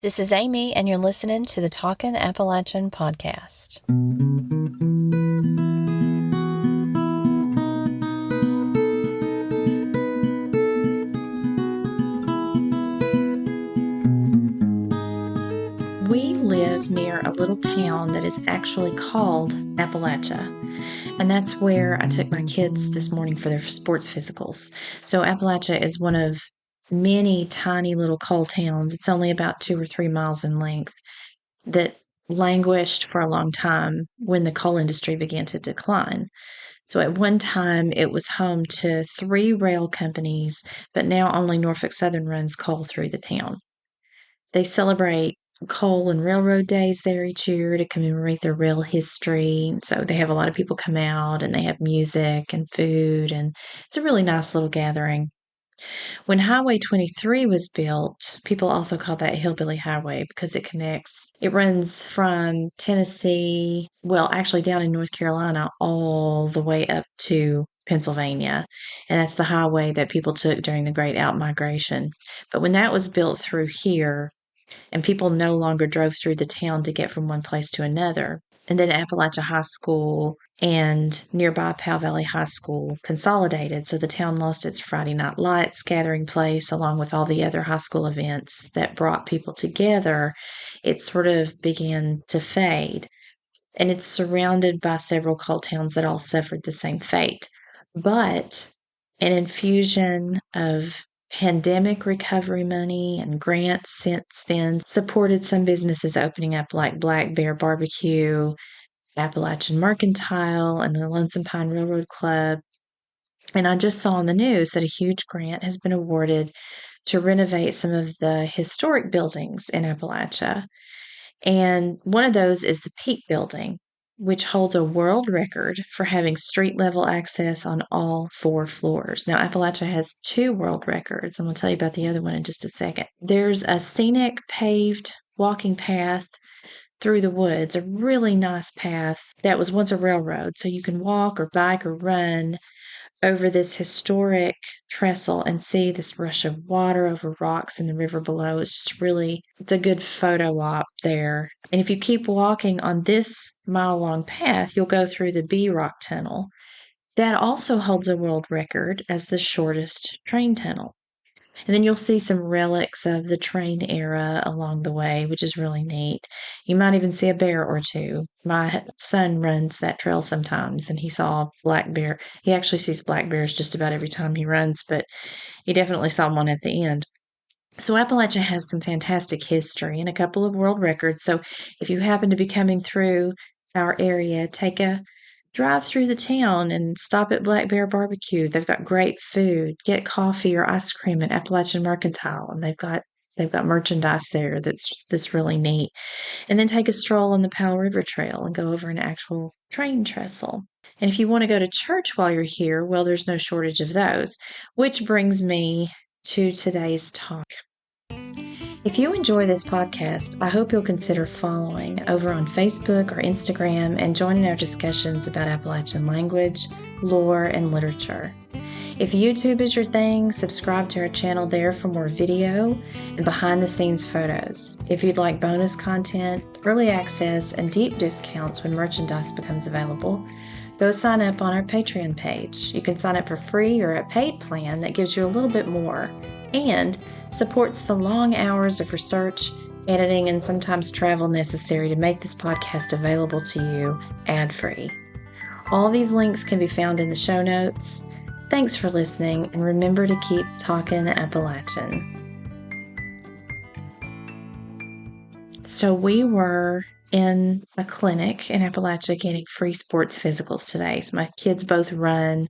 This is Amy, and you're listening to the Talkin' Appalachian podcast. We live near a little town that is actually called Appalachia, and that's where I took my kids this morning for their sports physicals. So Appalachia is one of many tiny little coal towns. It's only about 2 or 3 miles in length that languished for a long time when the coal industry began to decline. So at one time, it was home to 3 rail companies, but now only Norfolk Southern runs coal through the town. They celebrate coal and railroad days there each year to commemorate their rail history. So they have a lot of people come out and they have music and food, and it's a really nice little gathering. When Highway 23 was built, people also call that Hillbilly Highway because it runs from Tennessee, well, actually down in North Carolina, all the way up to Pennsylvania. And that's the highway that people took during the Great Outmigration. But when that was built through here, and people no longer drove through the town to get from one place to another. And then Appalachia High School and nearby Powell Valley High School consolidated, so the town lost its Friday night lights gathering place along with all the other high school events that brought people together. It sort of began to fade, and it's surrounded by several coal towns that all suffered the same fate. But an infusion of pandemic recovery money and grants since then supported some businesses opening up like Black Bear Barbecue, Appalachian Mercantile, and the Lonesome Pine Railroad Club. And I just saw on the news that a huge grant has been awarded to renovate some of the historic buildings in Appalachia. And one of those is the Peak Building, which holds a world record for having street level access on all 4 floors. Now, Appalachia has 2 world records. I'm going to tell you about the other one in just a second. There's a scenic paved walking path through the woods, a really nice path that was once a railroad. So you can walk or bike or run over this historic trestle and see this rush of water over rocks in the river below. It's a good photo op there. And if you keep walking on this mile-long path, you'll go through the B Rock Tunnel. That also holds a world record as the shortest train tunnel. And then you'll see some relics of the train era along the way, which is really neat. You might even see a bear or two. My son runs that trail sometimes, and he saw black bear. He actually sees black bears just about every time he runs, but he definitely saw one at the end. So Appalachia has some fantastic history and a couple of world records. So if you happen to be coming through our area, take a drive through the town and stop at Black Bear Barbecue. They've got great food. Get coffee or ice cream at Appalachian Mercantile, and they've got merchandise there that's really neat. And then take a stroll on the Powell River Trail and go over an actual train trestle. And if you want to go to church while you're here, well, there's no shortage of those. Which brings me to today's talk. If you enjoy this podcast, I hope you'll consider following over on Facebook or Instagram and joining our discussions about Appalachian language, lore, and literature. If YouTube is your thing, subscribe to our channel there for more video and behind-the-scenes photos. If you'd like bonus content, early access, and deep discounts when merchandise becomes available, go sign up on our Patreon page. You can sign up for free or a paid plan that gives you a little bit more and supports the long hours of research, editing, and sometimes travel necessary to make this podcast available to you ad-free. All these links can be found in the show notes. Thanks for listening, and remember to keep talking Appalachian. So we were in a clinic in Appalachia getting free sports physicals today. So my kids both run,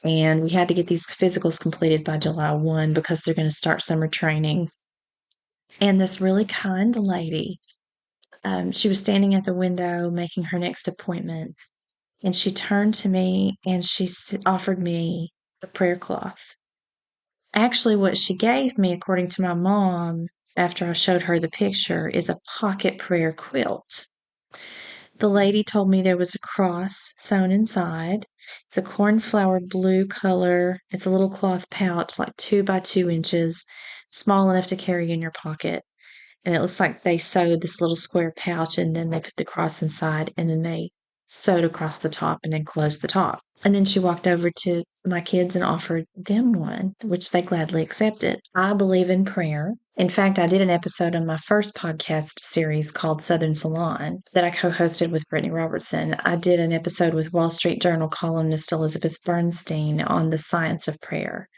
and we had to get these physicals completed by July 1 because they're going to start summer training. And this really kind lady, she was standing at the window making her next appointment, and she turned to me and she offered me a prayer cloth. Actually, what she gave me, according to my mom, after I showed her the picture, is a pocket prayer quilt. The lady told me there was a cross sewn inside. It's a cornflower blue color. It's a little cloth pouch, like 2 by 2 inches, small enough to carry in your pocket. And it looks like they sewed this little square pouch and then they put the cross inside and then they sewed across the top and then closed the top. And then she walked over to my kids and offered them one, which they gladly accepted. I believe in prayer. In fact, I did an episode on my first podcast series called Southern Salon that I co hosted with Brittany Robertson. I did an episode with Wall Street Journal columnist Elizabeth Bernstein on the science of prayer.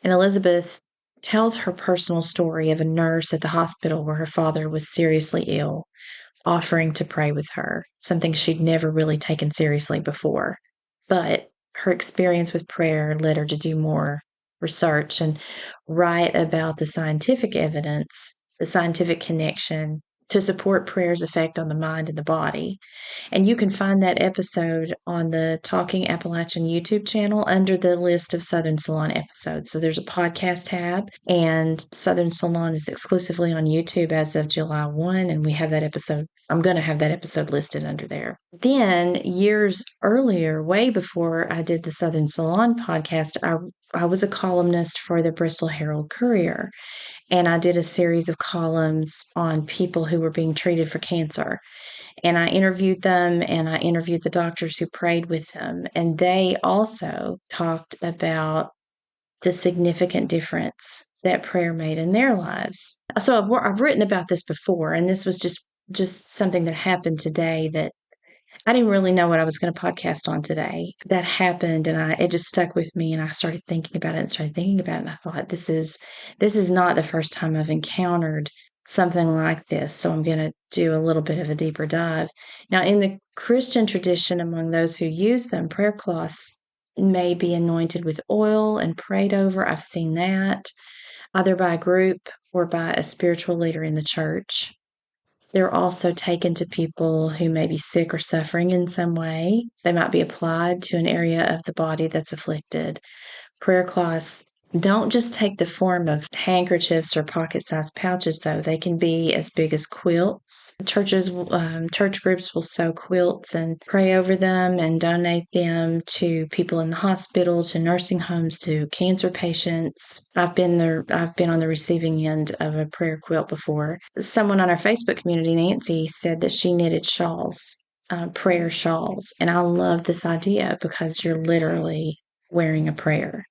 And Elizabeth tells her personal story of a nurse at the hospital where her father was seriously ill, offering to pray with her, something she'd never really taken seriously before. But her experience with prayer led her to do more research and write about the scientific evidence, the scientific connection to support prayer's effect on the mind and the body. And you can find that episode on the Talking Appalachian YouTube channel under the list of Southern Salon episodes. So there's a podcast tab, and Southern Salon is exclusively on YouTube as of July 1. And we have that episode. I'm going to have that episode listed under there. Then, years earlier, way before I did the Southern Salon podcast, I was a columnist for the Bristol Herald Courier. And I did a series of columns on people who were being treated for cancer. And I interviewed them and I interviewed the doctors who prayed with them. And they also talked about the significant difference that prayer made in their lives. So I've written about this before, and this was just something that happened today that I didn't really know what I was going to podcast on today. That happened, and it just stuck with me, and I started thinking about it, and I thought, this is not the first time I've encountered something like this, so I'm going to do a little bit of a deeper dive. Now, in the Christian tradition, among those who use them, prayer cloths may be anointed with oil and prayed over. I've seen that either by a group or by a spiritual leader in the church. They're also taken to people who may be sick or suffering in some way. They might be applied to an area of the body that's afflicted. Prayer cloths don't just take the form of handkerchiefs or pocket-sized pouches, though. They can be as big as quilts. Church groups will sew quilts and pray over them and donate them to people in the hospital, to nursing homes, to cancer patients. I've been on the receiving end of a prayer quilt before. Someone on our Facebook community, Nancy, said that she knitted shawls, prayer shawls. And I love this idea because you're literally wearing a prayer.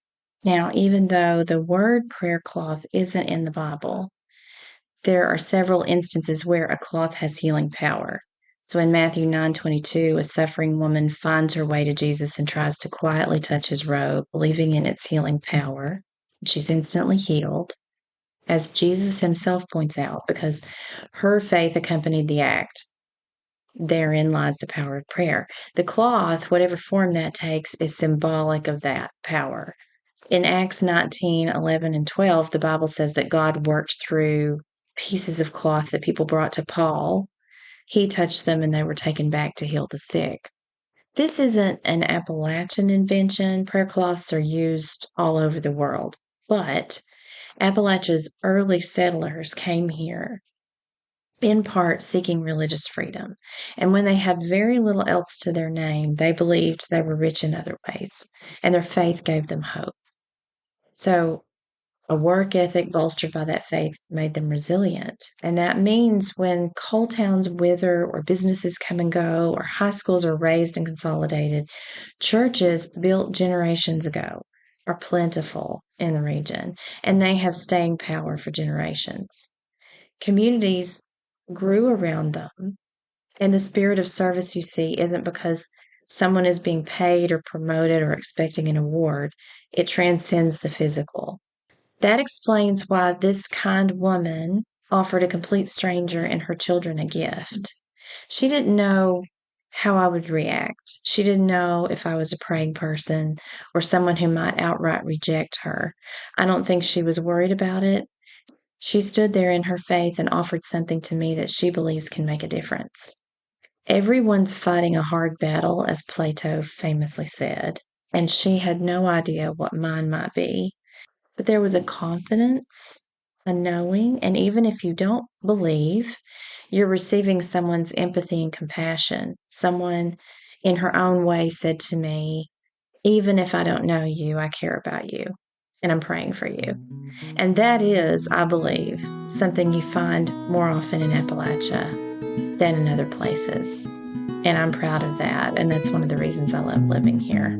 Now, even though the word prayer cloth isn't in the Bible, there are several instances where a cloth has healing power. So in Matthew 9:22, a suffering woman finds her way to Jesus and tries to quietly touch his robe, believing in its healing power. She's instantly healed, as Jesus himself points out, because her faith accompanied the act. Therein lies the power of prayer. The cloth, whatever form that takes, is symbolic of that power. In Acts 19, 11, and 12, the Bible says that God worked through pieces of cloth that people brought to Paul. He touched them and they were taken back to heal the sick. This isn't an Appalachian invention. Prayer cloths are used all over the world. But Appalachia's early settlers came here in part seeking religious freedom. And when they had very little else to their name, they believed they were rich in other ways, and their faith gave them hope. So a work ethic bolstered by that faith made them resilient. And that means when coal towns wither or businesses come and go or high schools are raised and consolidated, churches built generations ago are plentiful in the region, and they have staying power for generations. Communities grew around them, and the spirit of service you see isn't because someone is being paid or promoted or expecting an award. It transcends the physical. That explains why this kind woman offered a complete stranger and her children a gift. She didn't know how I would react. She didn't know if I was a praying person or someone who might outright reject her. I don't think she was worried about it. She stood there in her faith and offered something to me that she believes can make a difference. Everyone's fighting a hard battle, as Plato famously said, and she had no idea what mine might be. But there was a confidence, a knowing, and even if you don't believe, you're receiving someone's empathy and compassion. Someone in her own way said to me, even if I don't know you, I care about you. and I'm praying for you. And that is, I believe, something you find more often in Appalachia than in other places. And I'm proud of that. And that's one of the reasons I love living here.